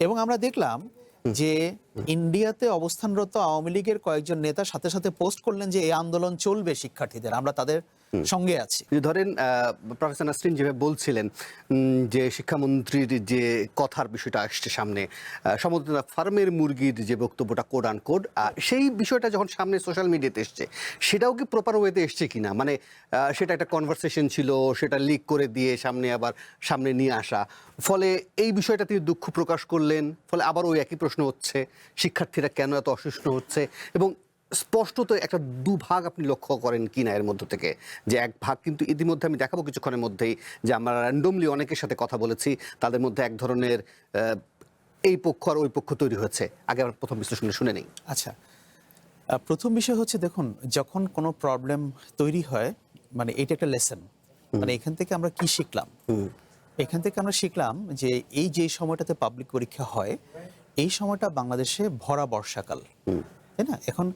এবং আমরা দেখলাম যে ইন্ডিয়াতে অবস্থানরত আওয়ামী লীগের কয়েকজন নেতা সাথে সাথে পোস্ট করলেন যে এই আন্দোলন চলবে শিক্ষার্থীদের, আমরা তাদের সঙ্গে আছি। ধরেন প্রফেসর নাসরিন যেভাবে বলছিলেন যে শিক্ষামন্ত্রীর যে কথার বিষয়টা আসছে সামনে, সম্ভবত ফার্মের মুরগির যে বক্তব্যটা কোড আন কোড, সেই বিষয়টা যখন সামনে সোশ্যাল মিডিয়াতে এসছে, সেটাও কি প্রপার ওয়েতে এসছে কিনা? মানে সেটা একটা কনভারসেশন ছিল, সেটা লিক করে দিয়ে সামনে নিয়ে আসা, ফলে এই বিষয়টা তিনি দুঃখ প্রকাশ করলেন, ফলে আবার ওই একই প্রশ্ন হচ্ছে শিক্ষার্থীরা কেন এত অসুস্থ হচ্ছে। এবং স্পষ্টত একটা দুভাগ আপনি লক্ষ্য করেন কিনা এর মধ্য থেকে, যে এক ভাগ কিন্তু ইতিমধ্যে আমি দেখাবো কিছুক্ষণের মধ্যেই, যে আমরা র্যান্ডমলি অনেকের সাথে কথা বলেছি, তাদের মধ্যে এক ধরনের এই পক্ষ আর ওই পক্ষ তৈরি হয়েছে। আগে আমরা প্রথম বিশ্লেষণ শুনে নেই। আচ্ছা, প্রথম বিষয় হচ্ছে, দেখুন, যখন কোনো প্রবলেম তৈরি হয়, মানে এটা একটা লেসন, মানে এখান থেকে আমরা কি শিখলাম? এখান থেকে আমরা শিখলাম যে এই যে সময়টাতে পাবলিক পরীক্ষা হয়, এই সময়টা বাংলাদেশে ভরা বর্ষাকাল, তাই না? এখন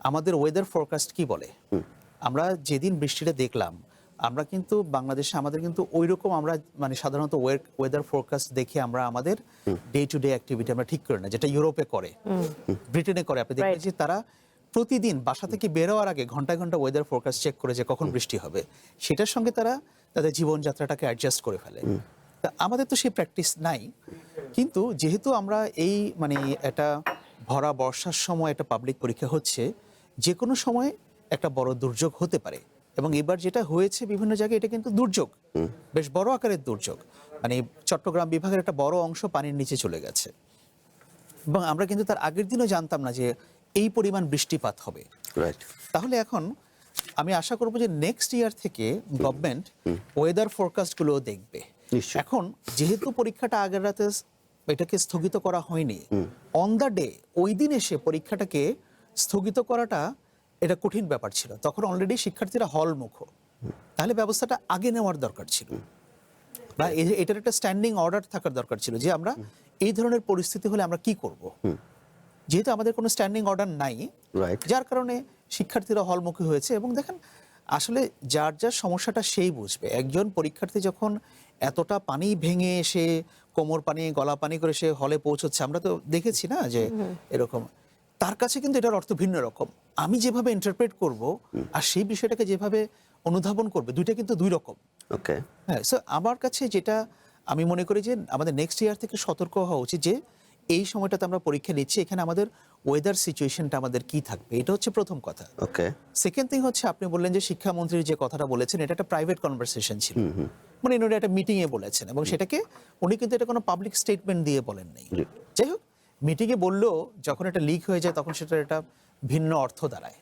আমাদের ওয়েদার ফোরকাস্ট কি বলে? আমরা যেদিন বৃষ্টিটা দেখলাম, আমরা কিন্তু বাংলাদেশে আমাদের কিন্তু ওই রকম আমরা মানে সাধারণত ওয়েদার ফোরকাস্ট দেখে আমরা আমাদের ডে টু ডে অ্যাক্টিভিটি আমরা ঠিক করি না, যেটা ইউরোপে করে, ব্রিটেনে করে। আপনি দেখবেন যে তারা প্রতিদিন বাসা থেকে বের হওয়ার আগে ঘন্টায় ঘন্টা ওয়েদার ফোরকাস্ট চেক করে যে কখন বৃষ্টি হবে, সেটার সঙ্গে তারা তাদের জীবনযাত্রাটাকে অ্যাডজাস্ট করে ফেলে। তা আমাদের তো সেই প্র্যাকটিস নাই। কিন্তু যেহেতু আমরা এই মানে একটা ভরা বর্ষার সময় একটা পাবলিক পরীক্ষা হচ্ছে, যে কোনো সময় একটা বড় দুর্যোগ হতে পারে। এবং এবার যেটা হয়েছে বিভিন্ন জায়গায়, এটা কিন্তু দুর্যোগ, বেশ বড় আকারের দুর্যোগ। মানে চট্টগ্রাম বিভাগের একটা বড় অংশ পানির নিচে চলে গেছে, এবং আমরা কিন্তু তার আগের দিনও জানতাম না যে এই পরিমাণ বৃষ্টিপাত হবে। তাহলে এখন আমি আশা করব যে নেক্সট ইয়ার থেকে গভর্নমেন্ট ওয়েদার ফোরকাস্টগুলো দেখবে। এখন যেহেতু পরীক্ষাটা আগের রাতে এটাকে স্থগিত করা হয়নি, অন দ্য ডে ওই দিন এসে পরীক্ষাটাকে স্থগিত করাটা এটা কঠিন ব্যাপার ছিল। তখন অলরেডি শিক্ষার্থীরা হলমুখ, তাহলে ব্যবস্থাটা আগে নেওয়ার দরকার ছিল, বা এটার একটা স্ট্যান্ডিং অর্ডার থাকার দরকার ছিল যে আমরা এই ধরনের পরিস্থিতি হলে আমরা কি করব। যেহেতু আমাদের কোনো স্ট্যান্ডিং অর্ডার নাই, যার কারণে শিক্ষার্থীরা হলমুখী হয়েছে। এবং দেখেন, আসলে যার যার সমস্যাটা সেই বুঝবে। একজন পরীক্ষার্থী যখন এতটা পানি ভেঙে এসে কোমর পানি গলা পানি করে সে হলে পৌঁছচ্ছে, আমরা তো দেখেছি না যে এরকম, তার কাছে কিন্তু এটার অর্থ ভিন্ন রকম। আমি যেভাবে ইন্টারপ্রেট করব আর সেই বিষয়টাকে যেভাবে অনুধাবন করবে, দুইটা কিন্তু দুই রকম। হ্যাঁ, সো আমার কাছে যেটা আমি মনে করি যে আমাদের নেক্সট ইয়ার থেকে সতর্ক হওয়া উচিত যে এই সময়টাতে আমরা পরীক্ষা নিচ্ছি, এখানে আমাদের ওয়েদার সিচুয়েশনটা আমাদের কি থাকবে, এটা হচ্ছে প্রথম কথা। সেকেন্ড থিং হচ্ছে, আপনি বললেন যে শিক্ষামন্ত্রীর যে কথাটা বলেছেন, এটা একটা প্রাইভেট কনভারসেশন ছিল, মানে উনি একটা মিটিংয়ে বলেছেন, এবং সেটাকে উনি কিন্তু এটা কোনো পাবলিক স্টেটমেন্ট দিয়ে বলেন নাই। যাই হোক, মিটিংয়ে বললেও যখন এটা লিক হয়ে যায় তখন সেটার একটা ভিন্ন অর্থ দাঁড়ায়।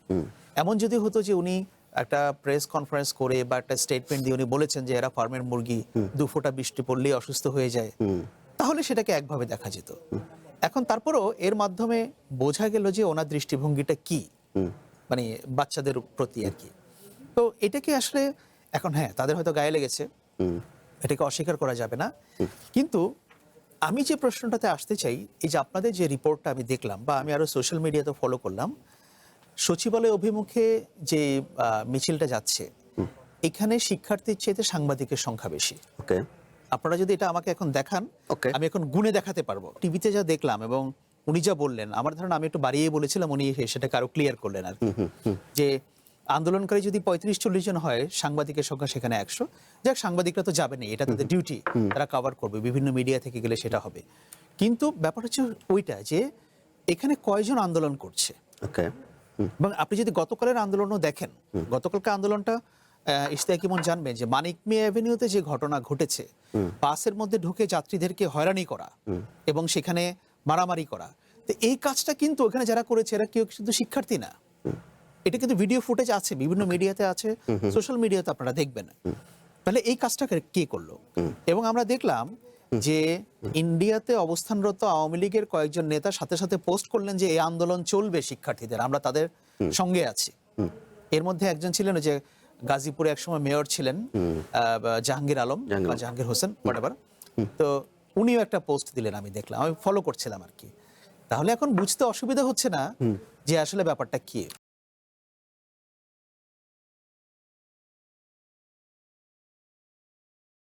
এমন যদি হতো যে উনি একটা প্রেস কনফারেন্স করে বা একটা স্টেটমেন্ট দিয়ে উনি বলেছেন যে এরা ফার্মের মুরগি, 2 ফোঁটা বৃষ্টি পড়লেই অসুস্থ হয়ে যায়, তাহলে সেটাকে একভাবে দেখা যেত। এখন তারপরও এর মাধ্যমে বোঝা গেল যে ওনার দৃষ্টিভঙ্গিটা কি, মানে বাচ্চাদের প্রতি আর কি। তো এটাকে আসলে এখন, হ্যাঁ, তাদের হয়তো গায়ে লেগেছে, এটাকে অস্বীকার করা যাবে না। কিন্তু আমি যে প্রশ্নটাতে আসতে চাই, এই যে আপনাদের যে রিপোর্টটা আমি দেখলাম বা আমি আরো সোশ্যাল মিডিয়াতে ফলো করলাম, সচিবালয় অভিমুখে যে মিছিলটা যাচ্ছে, এখানে শিক্ষার্থীর চেয়ে সাংবাদিকের সংখ্যা বেশি। আপনারা যদি এটা আমাকে এখন দেখান, আমি এখন গুণে দেখাতে পারবো। টিভিতে যা দেখলাম এবং উনি যা বললেন, আমার ধারণা আমি একটু বাড়িয়ে বলেছিলাম, উনি সেটাকে আরো ক্লিয়ার করলেন আর কি, যে আন্দোলনকারী যদি 35-40 জন হয়, সাংবাদিকের সংখ্যা সেখানে 100। যাক, সাংবাদিকরা তো যাবে না, এটা তাদের ডিউটি, তারা কভার করবে, বিভিন্ন মিডিয়া থেকে গেলে সেটা হবে। কিন্তু ব্যাপার হচ্ছে ওইটা যে এখানে কয়জন আন্দোলন করছে। এবং আপনি যদি গতকালের আন্দোলনও দেখেন, গতকালকার আন্দোলনটা ইশতিয়াক ইমন জানবেন যে মানিক মিয়া অ্যাভিনিউতে যে ঘটনা ঘটেছে, বাসের মধ্যে ঢুকে যাত্রীদেরকে হয়রানি করা এবং সেখানে মারামারি করা, তো এই কাজটা কিন্তু ওখানে যারা করেছে এরা কেউ কিন্তু শিক্ষার্থী না। এটা কিন্তু ভিডিও ফুটেজ আছে, বিভিন্ন মিডিয়াতে আছে, সোশ্যাল মিডিয়াতে আপনারা দেখবেন। তাহলে এই কাজটা কে করলো? এবং আমরা দেখলাম যে ইন্ডিয়াতে অবস্থানরত আওয়ামী লীগের কয়েকজন নেতা সাথে সাথে পোস্ট করলেন যে এই আন্দোলন চলবে শিক্ষার্থীদের, আমরা তাদের সঙ্গে আছি। এর মধ্যে একজন ছিলেন যে গাজীপুরে একসময় মেয়র ছিলেন, জাহাঙ্গীর আলম বা জাহাঙ্গীর হোসেন, হোয়াটএভার। তো উনিও একটা পোস্ট দিলেন, আমি দেখলাম, আমি ফলো করছিলাম আর কি। তাহলে এখন বুঝতে অসুবিধা হচ্ছে না যে আসলে ব্যাপারটা কি।